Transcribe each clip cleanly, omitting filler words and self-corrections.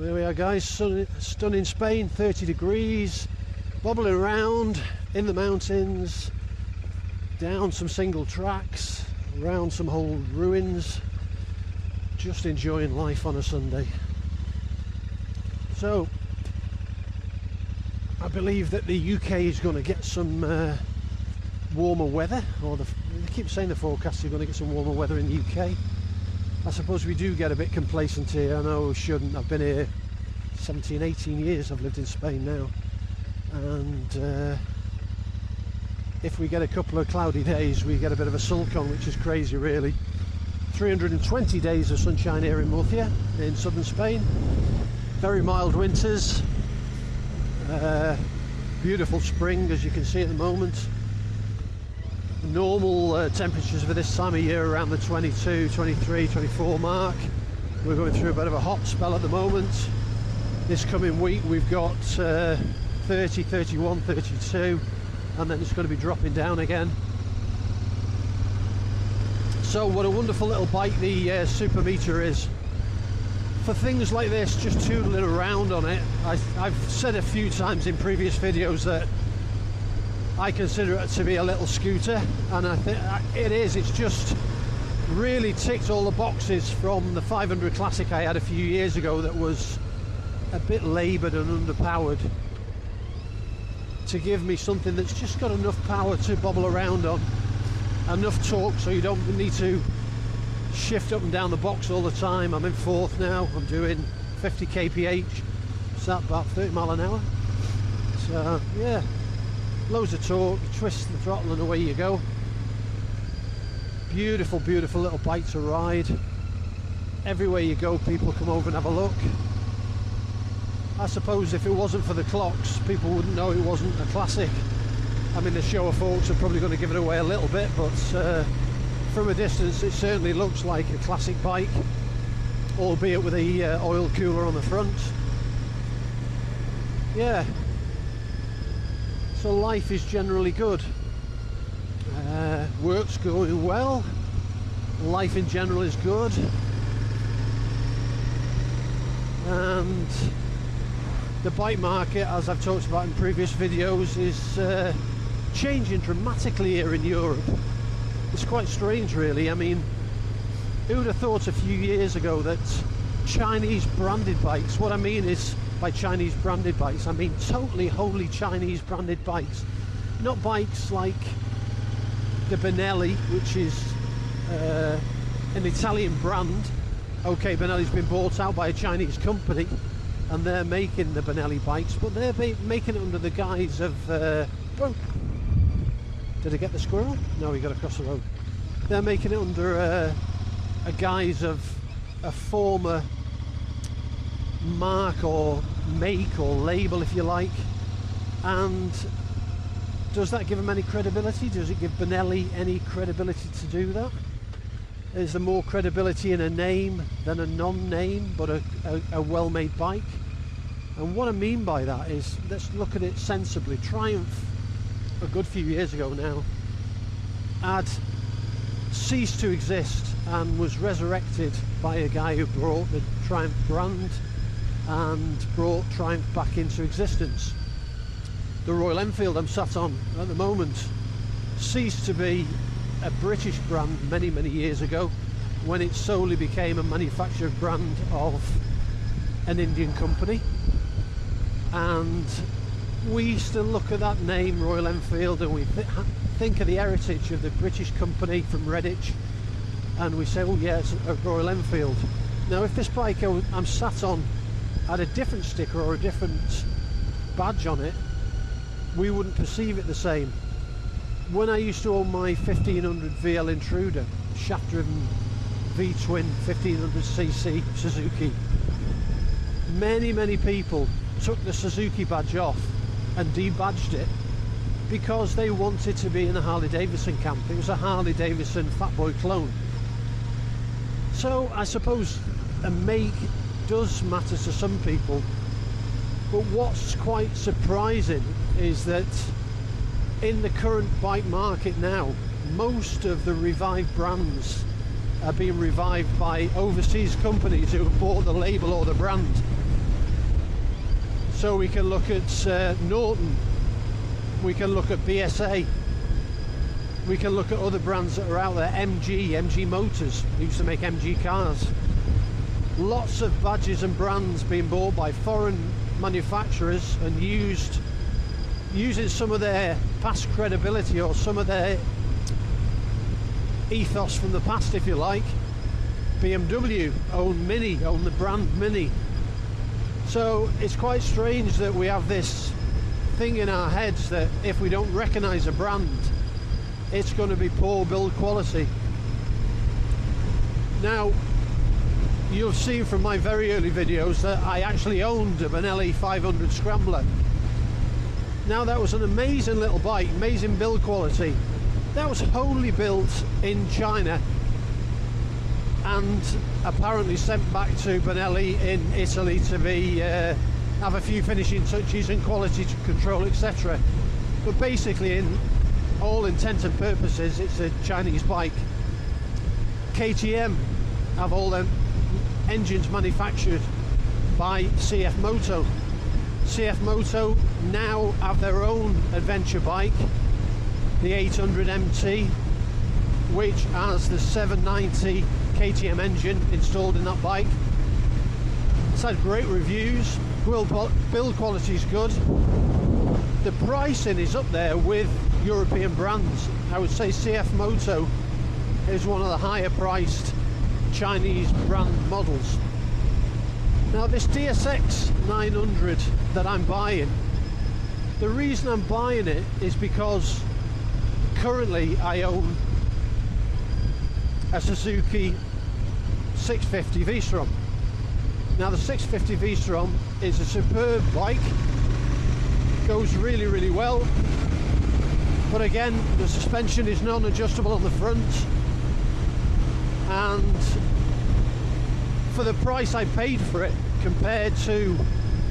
There we are, guys. Stunning Spain, 30 degrees, bobbling around in the mountains, down some single tracks, around some old ruins, just enjoying life on a Sunday. So I believe that the UK is going to get some warmer weather, or they keep saying the forecast is going to get some warmer weather in the UK. I suppose we do get a bit complacent here. I know we shouldn't. I've been here 17, 18 years. I've lived in Spain now, and if we get a couple of cloudy days, we get a bit of a sulk on, which is crazy really. 320 days of sunshine here in Murcia in southern Spain. Very mild winters, beautiful spring as you can see at the moment. Normal temperatures for this time of year around the 22, 23, 24 mark. We're going through a bit of a hot spell at the moment. This coming week we've got 30, 31, 32, and then it's going to be dropping down again. So what a wonderful little bike the Supermeter is. For things like this, just tootling around on it, I've said a few times in previous videos that I consider it to be a little scooter, and I think it is. It's just really ticked all the boxes from the 500 Classic I had a few years ago that was a bit laboured and underpowered, to give me something that's just got enough power to bobble around on, enough torque so you don't need to shift up and down the box all the time. I'm in fourth now, I'm doing 50 kph, so that's about 30 mile an hour. So yeah, loads of torque, you twist the throttle and away you go. Beautiful, beautiful little bike to ride. Everywhere you go, people come over and have a look. I suppose if it wasn't for the clocks, people wouldn't know it wasn't a classic. I mean, the show of folks are probably going to give it away a little bit, but from a distance it certainly looks like a classic bike, albeit with a oil cooler on the front. Yeah, so life is generally good. Work's going well, life in general is good, and the bike market, as I've talked about in previous videos, is changing dramatically here in Europe. It's quite strange really. I mean, who would have thought a few years ago that Chinese branded bikes, what I mean is by Chinese branded bikes, I mean totally wholly Chinese branded bikes, not bikes like the Benelli, which is an Italian brand. Okay, Benelli's been bought out by a Chinese company and they're making the Benelli bikes, but they're making it under the guise of did I get the squirrel? No, he got across the road. They're making it under a guise of a former mark or make or label, if you like. And does that give them any credibility? Does it give Benelli any credibility to do that? Is there more credibility in a name than a non-name, but a well-made bike? And what I mean by that is, let's look at it sensibly. Triumph, a good few years ago now, had ceased to exist and was resurrected by a guy who brought the Triumph brand and brought Triumph back into existence. The Royal Enfield I'm sat on at the moment ceased to be a British brand many, many years ago, when it solely became a manufactured brand of an Indian company. And we still look at that name, Royal Enfield, and we think of the heritage of the British company from Redditch, and we say, oh yeah, it's a Royal Enfield. Now if this bike I'm sat on had a different sticker or a different badge on it, we wouldn't perceive it the same. When I used to own my 1500 VL Intruder, shaft driven V-twin 1500cc Suzuki, many people took the Suzuki badge off and debadged it because they wanted to be in the Harley Davidson camp. It was a Harley Davidson Fatboy clone. So I suppose a make does matter to some people, but what's quite surprising is that in the current bike market now, most of the revived brands are being revived by overseas companies who have bought the label or the brand. So we can look at Norton, we can look at BSA, we can look at other brands that are out there, MG Motors, used to make MG cars. Lots of badges and brands being bought by foreign manufacturers and using some of their past credibility or some of their ethos from the past, if you like. BMW own the brand Mini. So it's quite strange that we have this thing in our heads that if we don't recognize a brand, it's going to be poor build quality. Now, you've seen from my very early videos that I actually owned a Benelli 500 Scrambler. Now, that was an amazing little bike, amazing build quality. That was wholly built in China and apparently sent back to Benelli in Italy to be have a few finishing touches and quality control, etc. But basically, in all intents and purposes, it's a Chinese bike. KTM have all their engines manufactured by CF Moto. CF Moto now have their own adventure bike, the 800 MT, which has the 790 KTM engine installed in that bike. It's had great reviews, build quality is good. The pricing is up there with European brands. I would say CF Moto is one of the higher priced Chinese brand models. Now, this DSX 900 that I'm buying, the reason I'm buying it is because currently I own a Suzuki 650 V-Strom. Now, the 650 V-Strom is a superb bike, goes really, really well, but again, the suspension is non-adjustable on the front, and for the price I paid for it compared to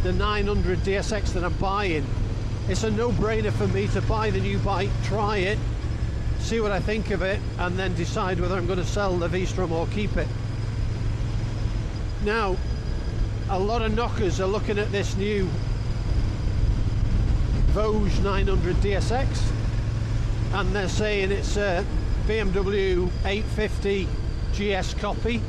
the 900 DSX that I'm buying, it's a no-brainer for me to buy the new bike, try it, see what I think of it, and then decide whether I'm going to sell the V-Strom or keep it. Now, a lot of knockers are looking at this new Vosges 900 DSX and they're saying it's a BMW 850 GS copy.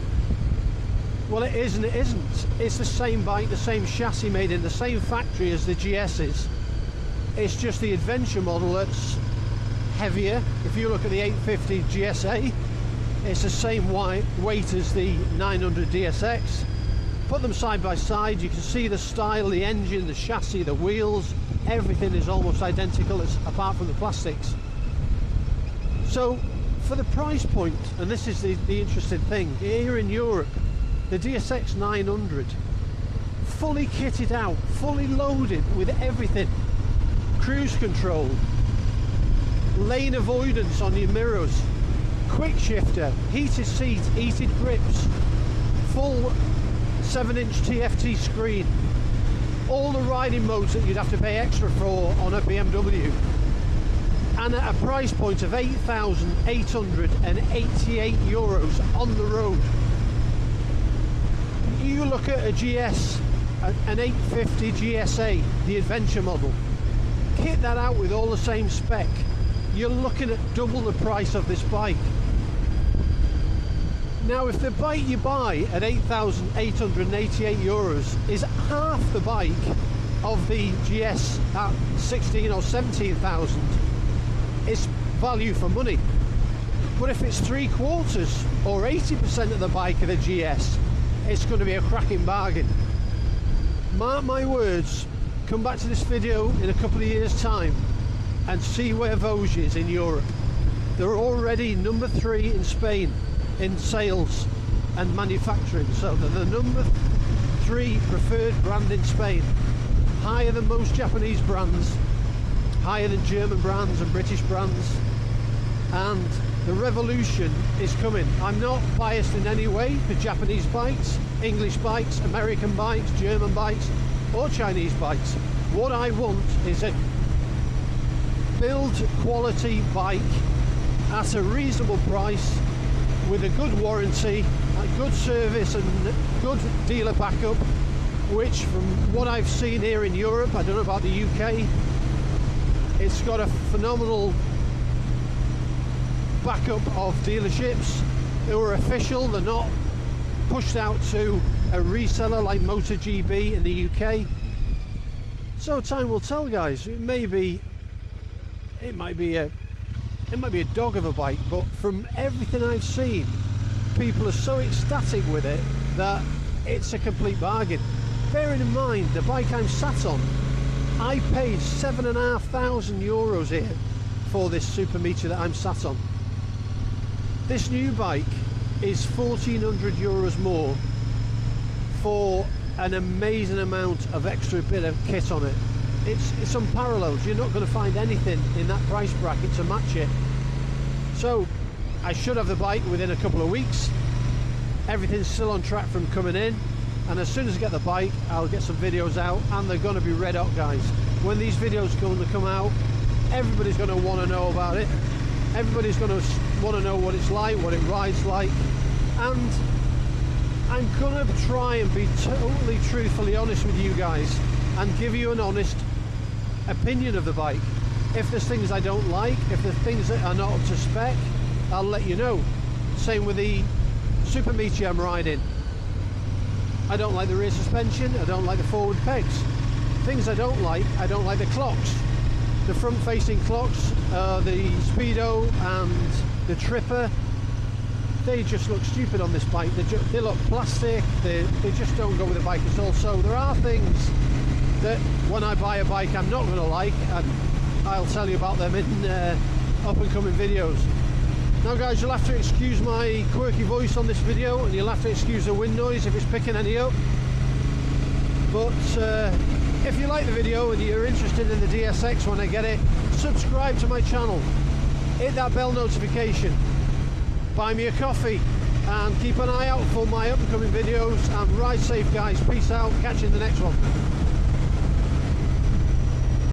Well, it is and it isn't. It's the same bike, the same chassis, made in the same factory as the GS's. It's just the adventure model that's heavier. If you look at the 850 GSA, it's the same weight as the 900 DSX. Put them side by side, you can see the style, the engine, the chassis, the wheels, everything is almost identical apart from the plastics. So for the price point, and this is the interesting thing, here in Europe, the DSX 900, fully kitted out, fully loaded with everything, cruise control, lane avoidance on your mirrors, quick shifter, heated seats, heated grips, full 7-inch TFT screen, all the riding modes that you'd have to pay extra for on a BMW, and at a price point of €8,888 on the road. You look at a GS, an 850 GSA, the adventure model, kit that out with all the same spec, you're looking at double the price of this bike. Now, if the bike you buy at €8,888 is half the bike of the GS at 16 or 17,000, it's value for money. But if it's 3/4 or 80% of the bike of the GS, it's going to be a cracking bargain. Mark my words, come back to this video in a couple of years' time and see where Vosges is in Europe. They're already number 3 in Spain in sales and manufacturing, so they're the number 3 preferred brand in Spain, higher than most Japanese brands, higher than German brands and British brands, and the revolution is coming. I'm not biased in any way for Japanese bikes, English bikes, American bikes, German bikes or Chinese bikes. What I want is a build quality bike at a reasonable price with a good warranty, a good service and good dealer backup, which from what I've seen here in Europe, I don't know about the UK, it's got a phenomenal backup of dealerships who are official. They're not pushed out to a reseller like MotoGP in the UK. So time will tell, guys. It might be a dog of a bike, but from everything I've seen, people are so ecstatic with it that it's a complete bargain. Bearing in mind the bike I'm sat on, I paid €7,500 here for this Super Meteor that I'm sat on. This new bike is €1,400 more for an amazing amount of extra bit of kit on it. It's unparalleled. You're not going to find anything in that price bracket to match it. So I should have the bike within a couple of weeks. Everything's still on track from coming in, and as soon as I get the bike, I'll get some videos out, and they're going to be red hot, guys. When these videos are going to come out, everybody's going to want to know about it. Everybody's going to want to know what it's like, what it rides like, and I'm going to try and be totally truthfully honest with you guys and give you an honest opinion of the bike. If there's things I don't like, if there's things that are not up to spec, I'll let you know. Same with the Super Meteor I'm riding. I don't like the rear suspension, I don't like the forward pegs. Things I don't like the clocks. The front facing clocks, the Speedo and the Tripper, they just look stupid on this bike. They look plastic, they just don't go with the bike at all. So there are things that when I buy a bike I'm not going to like, and I'll tell you about them in up and coming videos. Now guys, you'll have to excuse my quirky voice on this video, and you'll have to excuse the wind noise if it's picking any up. But if you like the video and you're interested in the DSX when I get it, subscribe to my channel, hit that bell notification, buy me a coffee, and keep an eye out for my up and coming videos. And ride safe, guys. Peace out. Catch you in the next one.